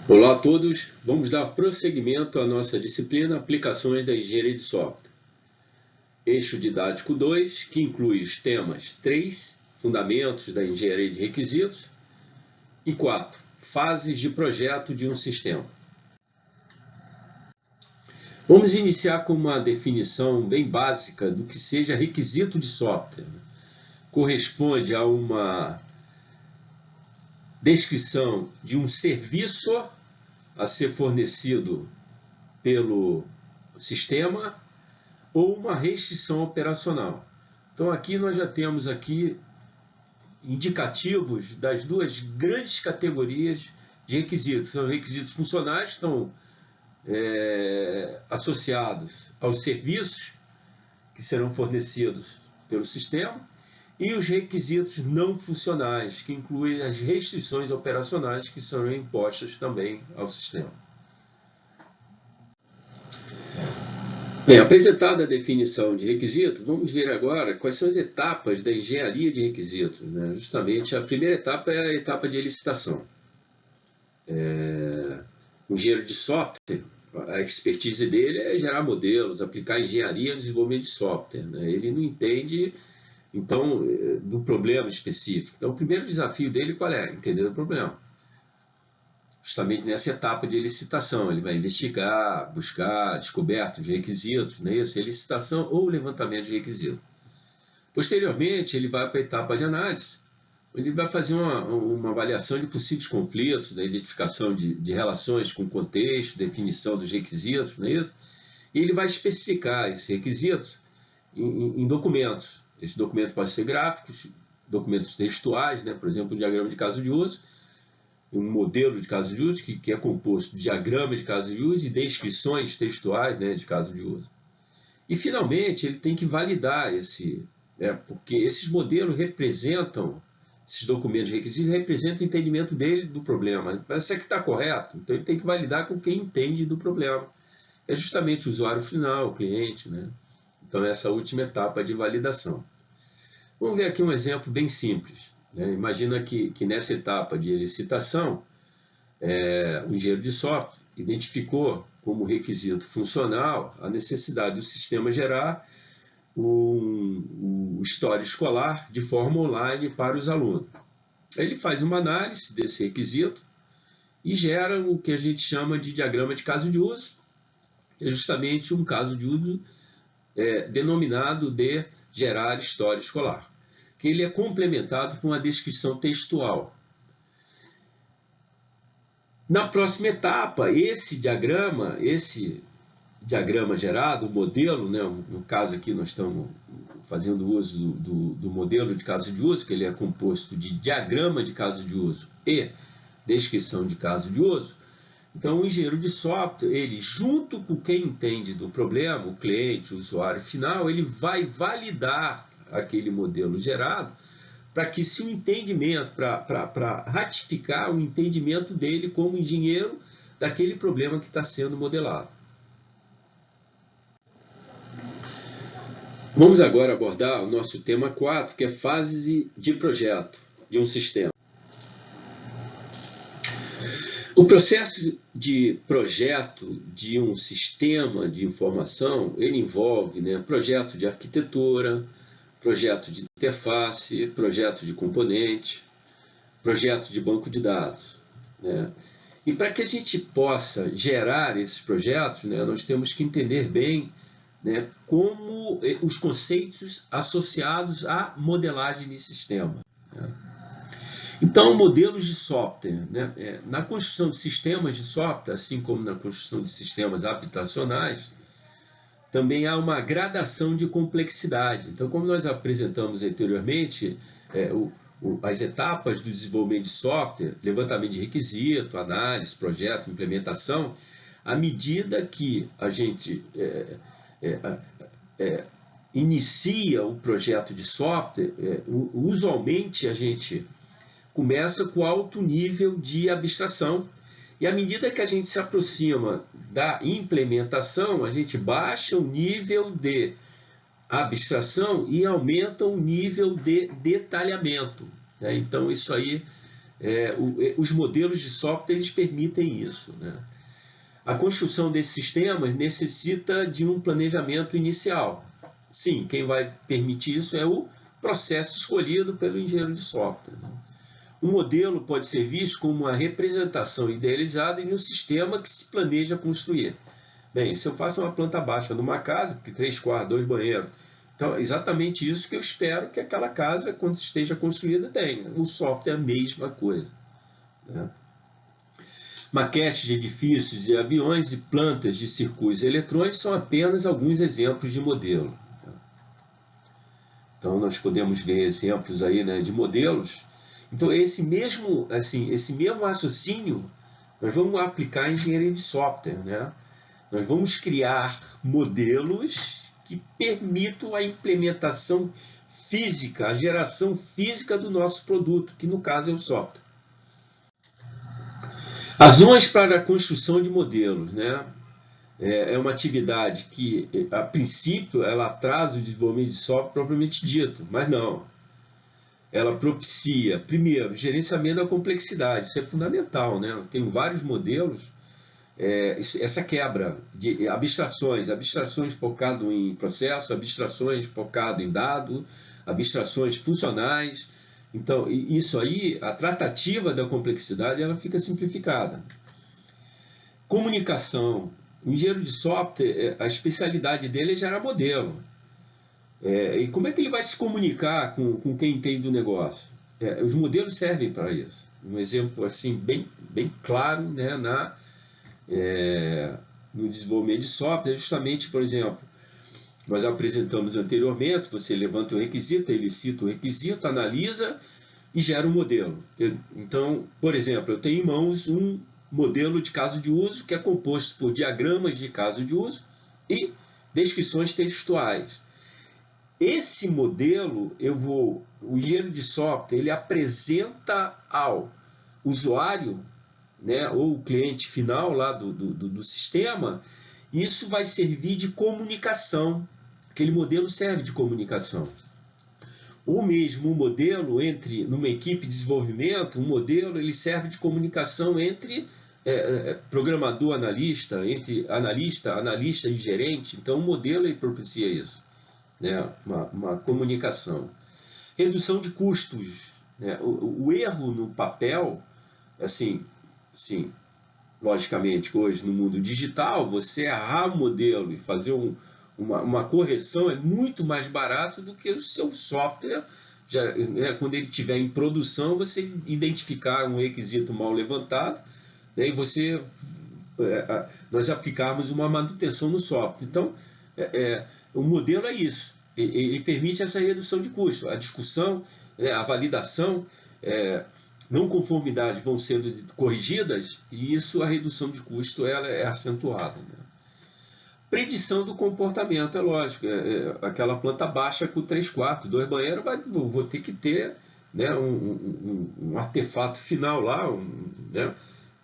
Olá a todos, vamos dar prosseguimento à nossa disciplina Aplicações da Engenharia de Software. Eixo didático 2, que inclui os temas 3, Fundamentos da Engenharia de Requisitos, e 4, Fases de projeto de um sistema. Vamos iniciar com uma definição bem básica do que seja requisito de software. Corresponde a uma descrição de um serviço a ser fornecido pelo sistema ou uma restrição operacional. Então aqui nós já temos indicativos das duas grandes categorias de requisitos. São requisitos funcionais, estão associados aos serviços que serão fornecidos pelo sistema, e os requisitos não funcionais, que incluem as restrições operacionais que serão impostas também ao sistema. Bem, apresentada a definição de requisito, vamos ver agora quais são as etapas da engenharia de requisitos. Justamente a primeira etapa é a etapa de licitação. O engenheiro de software, a expertise dele é gerar modelos, aplicar engenharia no desenvolvimento de software. Ele não entende, então, do problema específico. Então, o primeiro desafio dele qual é? Entender o problema. Justamente nessa etapa de licitação, ele vai investigar, buscar descoberta de requisitos, não é isso? Licitação ou levantamento de requisitos. Posteriormente, ele vai para a etapa de análise. Ele vai fazer uma avaliação de possíveis conflitos, da identificação de relações com o contexto, definição dos requisitos, não é isso? E ele vai especificar esses requisitos em documentos. Esses documentos podem ser gráficos, documentos textuais, por exemplo, um diagrama de caso de uso, um modelo de caso de uso, que é composto de diagrama de caso de uso e descrições textuais de caso de uso. E, finalmente, ele tem que validar porque esses modelos representam, esses documentos de requisitos representam o entendimento dele do problema. Mas isso aqui está correto, então ele tem que validar com quem entende do problema. É justamente o usuário final, o cliente. Então, essa última etapa de validação. Vamos ver aqui um exemplo bem simples. Imagina que nessa etapa de licitação, o engenheiro de software identificou como requisito funcional a necessidade do sistema gerar o histórico escolar de forma online para os alunos. Ele faz uma análise desse requisito e gera o que a gente chama de diagrama de caso de uso. É justamente um caso de uso denominado de gerar história escolar, que ele é complementado com a descrição textual. Na próxima etapa, esse diagrama gerado, o modelo, no caso aqui nós estamos fazendo uso do modelo de caso de uso, que ele é composto de diagrama de caso de uso e descrição de caso de uso. Então, o engenheiro de software, ele, junto com quem entende do problema, o cliente, o usuário final, ele vai validar aquele modelo gerado para que se o entendimento, para ratificar o entendimento dele como engenheiro daquele problema que está sendo modelado. Vamos agora abordar o nosso tema 4, que é fase de projeto de um sistema. O processo de projeto de um sistema de informação, ele envolve projeto de arquitetura, projeto de interface, projeto de componente, projeto de banco de dados. E para que a gente possa gerar esses projetos, nós temos que entender bem como os conceitos associados à modelagem de sistema. Então, modelos de software. Na construção de sistemas de software, assim como na construção de sistemas habitacionais, também há uma gradação de complexidade. Então, como nós apresentamos anteriormente, as etapas do desenvolvimento de software, levantamento de requisito, análise, projeto, implementação, à medida que a gente inicia o projeto de software, usualmente a gente começa com alto nível de abstração, e à medida que a gente se aproxima da implementação, a gente baixa o nível de abstração e aumenta o nível de detalhamento. Então, isso aí os modelos de software eles permitem isso, né? A construção desses sistemas necessita de um planejamento inicial. Sim, quem vai permitir isso é o processo escolhido pelo engenheiro de software, né? Um modelo pode ser visto como uma representação idealizada de um sistema que se planeja construir. Bem, se eu faço uma planta baixa numa casa, porque 3 quartos, 2 banheiros, então é exatamente isso que eu espero que aquela casa, quando esteja construída, tenha. O software é a mesma coisa, né? Maquetes de edifícios e aviões e plantas de circuitos eletrônicos são apenas alguns exemplos de modelo. Então, nós podemos ver exemplos aí, né, de modelos. Então, esse mesmo raciocínio nós vamos aplicar em engenharia de software, né? Nós vamos criar modelos que permitam a implementação física, a geração física do nosso produto, que no caso é o software. Ações para a construção de modelos, né? É uma atividade que, a princípio, ela atrasa o desenvolvimento de software propriamente dito, mas não. Ela propicia, primeiro, gerenciamento da complexidade, isso é fundamental, né? Tem vários modelos, essa quebra de abstrações focado em processo, abstrações focado em dado, abstrações funcionais. Então, isso aí, a tratativa da complexidade, ela fica simplificada. Comunicação. O engenheiro de software, a especialidade dele é gerar modelo. E como é que ele vai se comunicar com quem entende do negócio? Os modelos servem para isso. Um exemplo assim bem claro, né, no desenvolvimento de software é justamente, por exemplo, nós apresentamos anteriormente, você levanta o requisito, ele cita o requisito, analisa e gera um modelo. Então, por exemplo, eu tenho em mãos um modelo de caso de uso que é composto por diagramas de caso de uso e descrições textuais. Esse modelo, o engenheiro de software, ele apresenta ao usuário, né, ou o cliente final lá do sistema, isso vai servir de comunicação. Aquele modelo serve de comunicação. Ou mesmo um modelo numa equipe de desenvolvimento, um modelo ele serve de comunicação entre programador, analista, entre analista e gerente. Então, o modelo ele propicia isso, né? Uma comunicação. Redução de custos, né? O erro no papel, assim, logicamente, hoje no mundo digital, você errar o modelo e fazer uma correção é muito mais barato do que o seu software. Quando ele estiver em produção, você identificar um requisito mal levantado, né, e nós aplicarmos uma manutenção no software. Então, o modelo é isso. Ele permite essa redução de custo. A discussão, a validação, não conformidades vão sendo corrigidas e a redução de custo ela é acentuada, né? Predição do comportamento, é lógico. Aquela planta baixa com 3 quartos, 2 banheiros, vou ter que ter, né, um artefato final lá, né,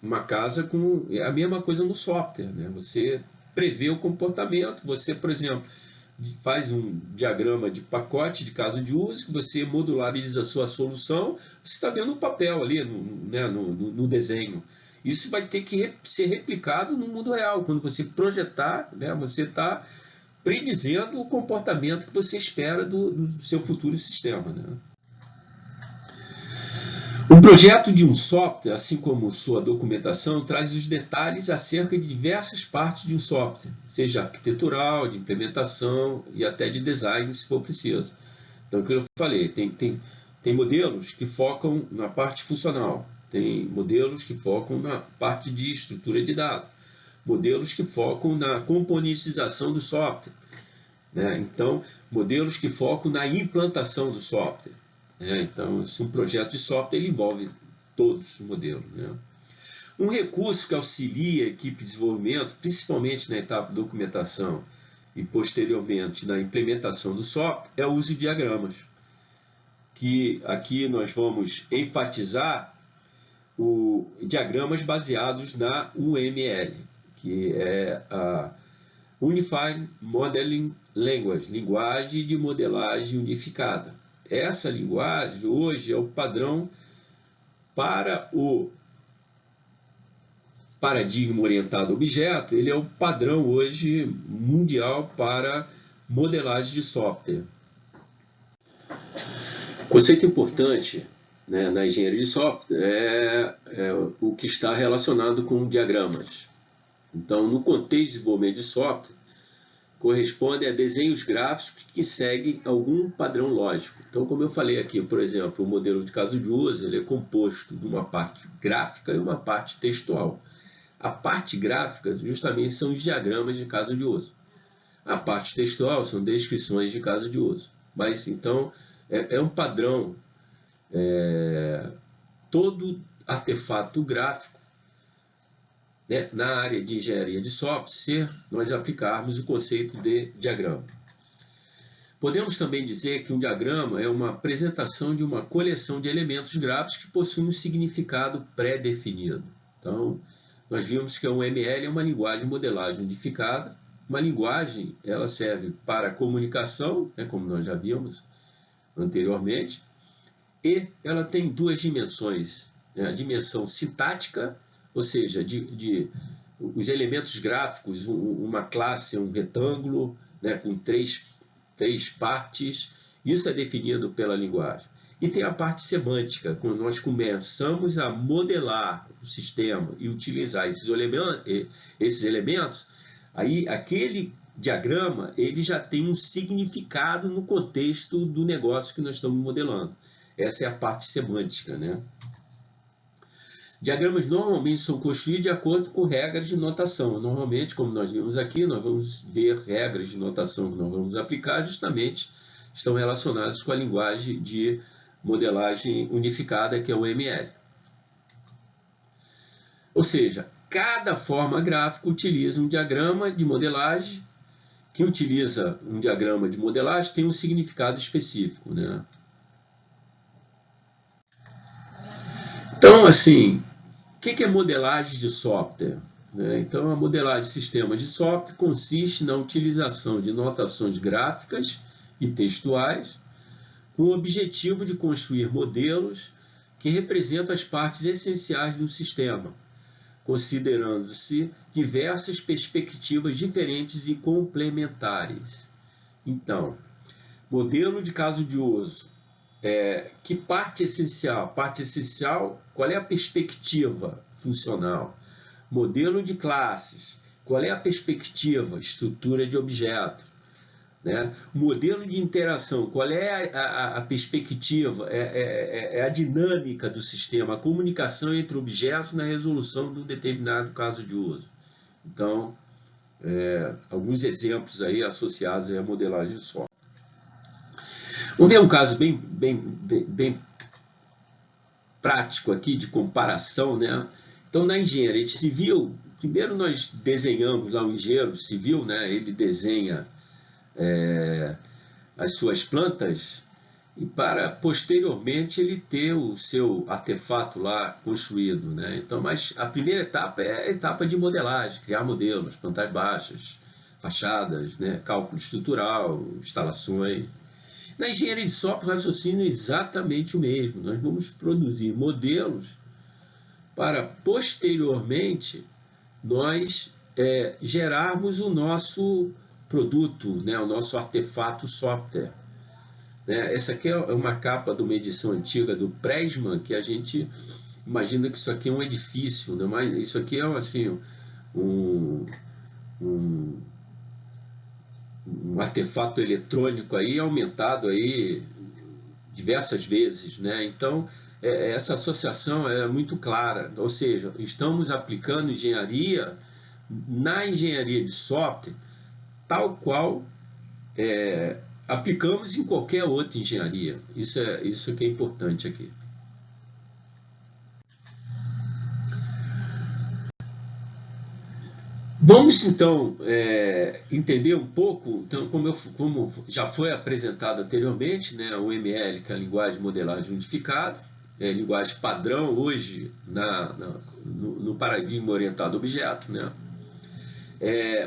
uma casa com a mesma coisa no software, né? Você prevê o comportamento, você, por exemplo, faz um diagrama de pacote de caso de uso, que você modulariza a sua solução, você está vendo o papel ali no desenho. Isso vai ter que ser replicado no mundo real. Quando você projetar, né, você está predizendo o comportamento que você espera do seu futuro sistema, né? Um projeto de um software, assim como sua documentação, traz os detalhes acerca de diversas partes de um software, seja arquitetural, de implementação e até de design, se for preciso. Então, o que eu falei, tem modelos que focam na parte funcional, tem modelos que focam na parte de estrutura de dados, modelos que focam na componentização do software, né? Então, modelos que focam na implantação do software. Então, um projeto de software ele envolve todos os modelos, né? Um recurso que auxilia a equipe de desenvolvimento, principalmente na etapa de documentação e posteriormente na implementação do software, é o uso de diagramas. Que aqui nós vamos enfatizar diagramas baseados na UML, que é a Unified Modeling Language, linguagem de modelagem unificada. Essa linguagem hoje é o padrão para o paradigma orientado a objeto, ele é o padrão hoje mundial para modelagem de software. Conceito importante, né, na engenharia de software é o que está relacionado com diagramas. Então, no contexto de desenvolvimento de software, corresponde a desenhos gráficos que seguem algum padrão lógico. Então, como eu falei aqui, por exemplo, o modelo de caso de uso ele é composto de uma parte gráfica e uma parte textual. A parte gráfica, justamente, são os diagramas de caso de uso. A parte textual são descrições de caso de uso. Mas, então, é um padrão. Todo artefato gráfico, né, na área de engenharia de software, nós aplicarmos o conceito de diagrama. Podemos também dizer que um diagrama é uma apresentação de uma coleção de elementos gráficos que possuem um significado pré-definido. Então, nós vimos que o ML é uma linguagem de modelagem unificada. Uma linguagem, ela serve para comunicação, né, como nós já vimos anteriormente, e ela tem duas dimensões, né, a dimensão sintática, ou seja, os elementos gráficos, uma classe, um retângulo, né, com três partes, isso é definido pela linguagem. E tem a parte semântica, quando nós começamos a modelar o sistema e utilizar esses elementos, aí aquele diagrama ele já tem um significado no contexto do negócio que nós estamos modelando. Essa é a parte semântica, né? Diagramas normalmente são construídos de acordo com regras de notação. Normalmente, como nós vimos aqui, nós vamos ver regras de notação que nós vamos aplicar, justamente estão relacionadas com a linguagem de modelagem unificada, que é o ML. Ou seja, cada forma gráfica utiliza um diagrama de modelagem. Quem utiliza um diagrama de modelagem tem um significado específico, né? Então, assim, o que é modelagem de software? Então, a modelagem de sistemas de software consiste na utilização de notações gráficas e textuais com o objetivo de construir modelos que representam as partes essenciais do sistema, considerando-se diversas perspectivas diferentes e complementares. Então, modelo de caso de uso. Que parte essencial? Parte essencial, qual é a perspectiva funcional? Modelo de classes, qual é a perspectiva? Estrutura de objeto. Né? Modelo de interação, qual é a perspectiva? É a dinâmica do sistema, a comunicação entre objetos na resolução de um determinado caso de uso. Então, alguns exemplos aí associados à modelagem de software. Vamos ver um caso bem prático aqui de comparação, né? Então, na engenharia civil, primeiro nós desenhamos lá um engenheiro civil, né? Ele desenha as suas plantas e para posteriormente ele ter o seu artefato lá construído, né? Então, mas a primeira etapa é a etapa de modelagem, criar modelos, plantas baixas, fachadas, né? Cálculo estrutural, instalações. Na engenharia de software, o raciocínio é exatamente o mesmo. Nós vamos produzir modelos para, posteriormente, nós gerarmos o nosso produto, né, o nosso artefato software. Essa aqui é uma capa de uma edição antiga do Pressman, que a gente imagina que isso aqui é um edifício, né? Mas isso aqui é assim, um artefato eletrônico aí aumentado aí diversas vezes, né? Então essa associação é muito clara, ou seja, estamos aplicando engenharia na engenharia de software tal qual aplicamos em qualquer outra engenharia. Isso que é importante aqui. Vamos, então, entender um pouco, então, como já foi apresentado anteriormente, né, o ML, que é a linguagem de modelagem unificada, linguagem padrão hoje no paradigma orientado a objeto, né?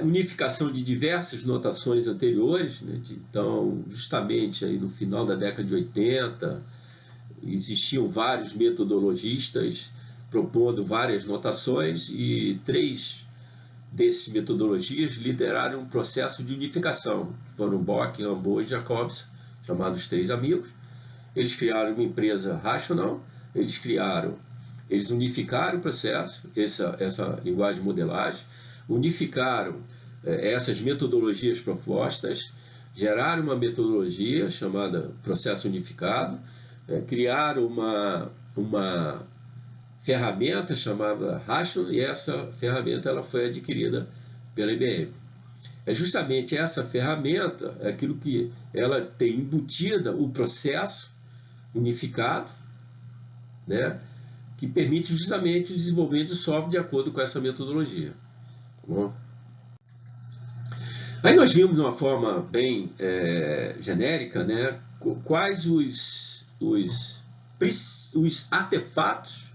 Unificação de diversas notações anteriores, né? Então, justamente aí no final da década de 80, existiam vários metodologistas propondo várias notações e 3 dessas metodologias lideraram um processo de unificação. Foram Bock, Rambaud e Jacobson, chamados 3 amigos. Eles criaram uma empresa Rational, eles unificaram o processo, essa linguagem de modelagem, unificaram essas metodologias propostas, geraram uma metodologia chamada processo unificado, criaram uma ferramenta chamada Rational, e essa ferramenta ela foi adquirida pela IBM. É justamente essa ferramenta, aquilo que ela tem embutida o processo unificado, né, que permite justamente o desenvolvimento de software de acordo com essa metodologia. Tá bom? Aí nós vimos de uma forma bem genérica, né, quais os artefatos,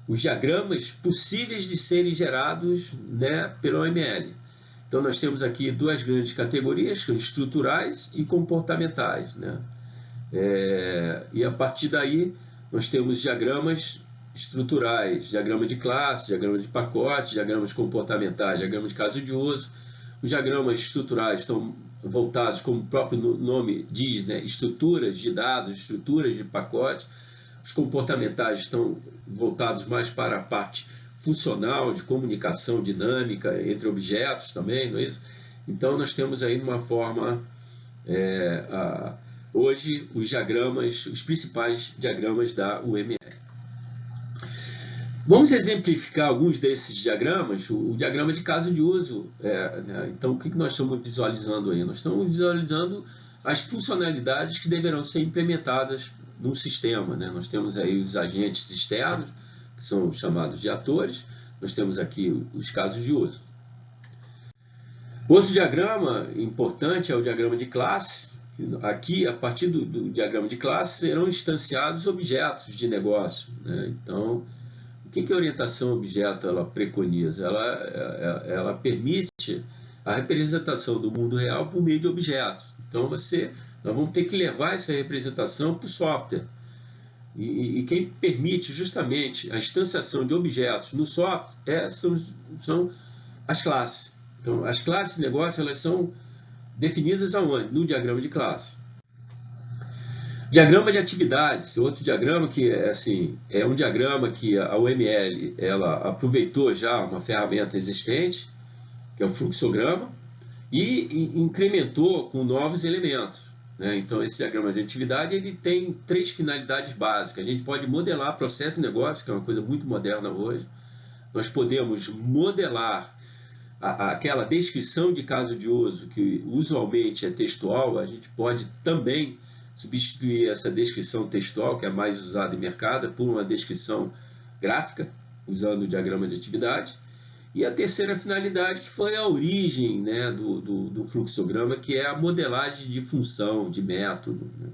os diagramas possíveis de serem gerados, né, pelo OML. Então nós temos aqui 2 grandes categorias, que são estruturais e comportamentais, né? E a partir daí nós temos diagramas estruturais, diagrama de classe, diagrama de pacote, diagramas comportamentais, diagrama de caso de uso. Os diagramas estruturais estão voltados, como o próprio nome diz, né, estruturas de dados, estruturas de pacote. Os comportamentais estão voltados mais para a parte funcional, de comunicação dinâmica entre objetos também, não é isso? Então nós temos aí uma forma, hoje, os principais diagramas da UML. Vamos exemplificar alguns desses diagramas. O diagrama de caso de uso, né? Então o que nós estamos visualizando aí? Nós estamos visualizando as funcionalidades que deverão ser implementadas no sistema, né? Nós temos aí os agentes externos, que são chamados de atores. Nós temos aqui os casos de uso. Outro diagrama importante é o diagrama de classe. Aqui, a partir do diagrama de classe, serão instanciados objetos de negócio, né? Então, o que a orientação objeto ela preconiza? Ela permite a representação do mundo real por meio de objetos. Então, nós vamos ter que levar essa representação para o software. E quem permite justamente a instanciação de objetos no software são as classes. Então, as classes de negócio elas são definidas aonde? No diagrama de classe. Diagrama de atividades, outro diagrama que é um diagrama que a UML ela aproveitou já uma ferramenta existente, que é o fluxograma, e incrementou com novos elementos, né? Então esse diagrama de atividade ele tem 3 finalidades básicas. A gente pode modelar processo de negócio, que é uma coisa muito moderna hoje. Nós podemos modelar aquela descrição de caso de uso, que usualmente é textual. A gente pode também substituir essa descrição textual, que é mais usada em mercado, por uma descrição gráfica, usando o diagrama de atividade. E a terceira finalidade, que foi a origem, né, do fluxograma, que é a modelagem de função, de método, né?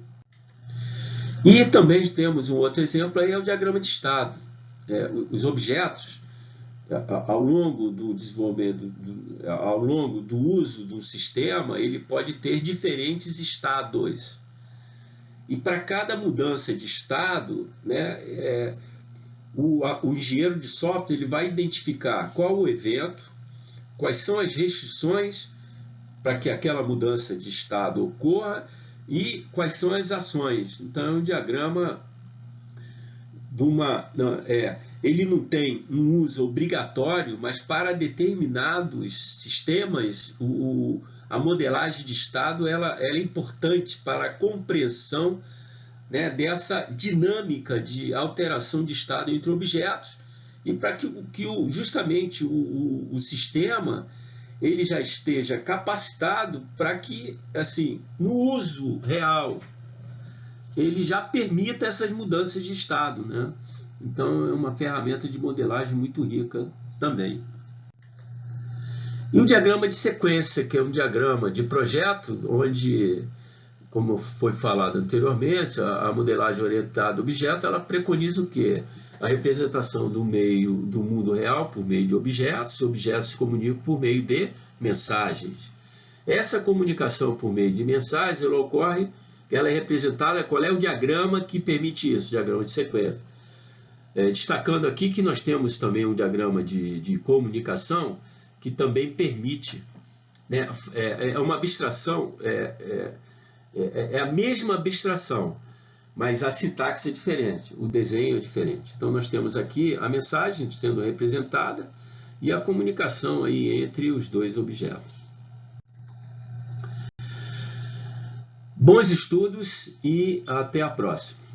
E também temos um outro exemplo, aí é o diagrama de estado. Os objetos, ao longo do desenvolvimento, ao longo do uso do sistema, ele pode ter diferentes estados. E para cada mudança de estado, né, o engenheiro de software ele vai identificar qual o evento, quais são as restrições para que aquela mudança de estado ocorra e quais são as ações. Então, é um diagrama ele não tem um uso obrigatório, mas para determinados sistemas, a modelagem de estado ela é importante para a compreensão, né, dessa dinâmica de alteração de estado entre objetos e para que justamente o sistema ele já esteja capacitado para que, assim, no uso real, ele já permita essas mudanças de estado, né? Então, é uma ferramenta de modelagem muito rica também. E o diagrama de sequência, que é um diagrama de projeto, onde, como foi falado anteriormente, a modelagem orientada a objeto, ela preconiza o quê? A representação do mundo real por meio de objetos, objetos se comunicam por meio de mensagens. Essa comunicação por meio de mensagens ela ocorre ela é representada, qual é o diagrama que permite isso, diagrama de sequência. Destacando aqui que nós temos também um diagrama de comunicação que também permite, né, é uma abstração, é a mesma abstração, mas a sintaxe é diferente, o desenho é diferente. Então nós temos aqui a mensagem sendo representada e a comunicação aí entre os dois objetos. Bons estudos e até a próxima.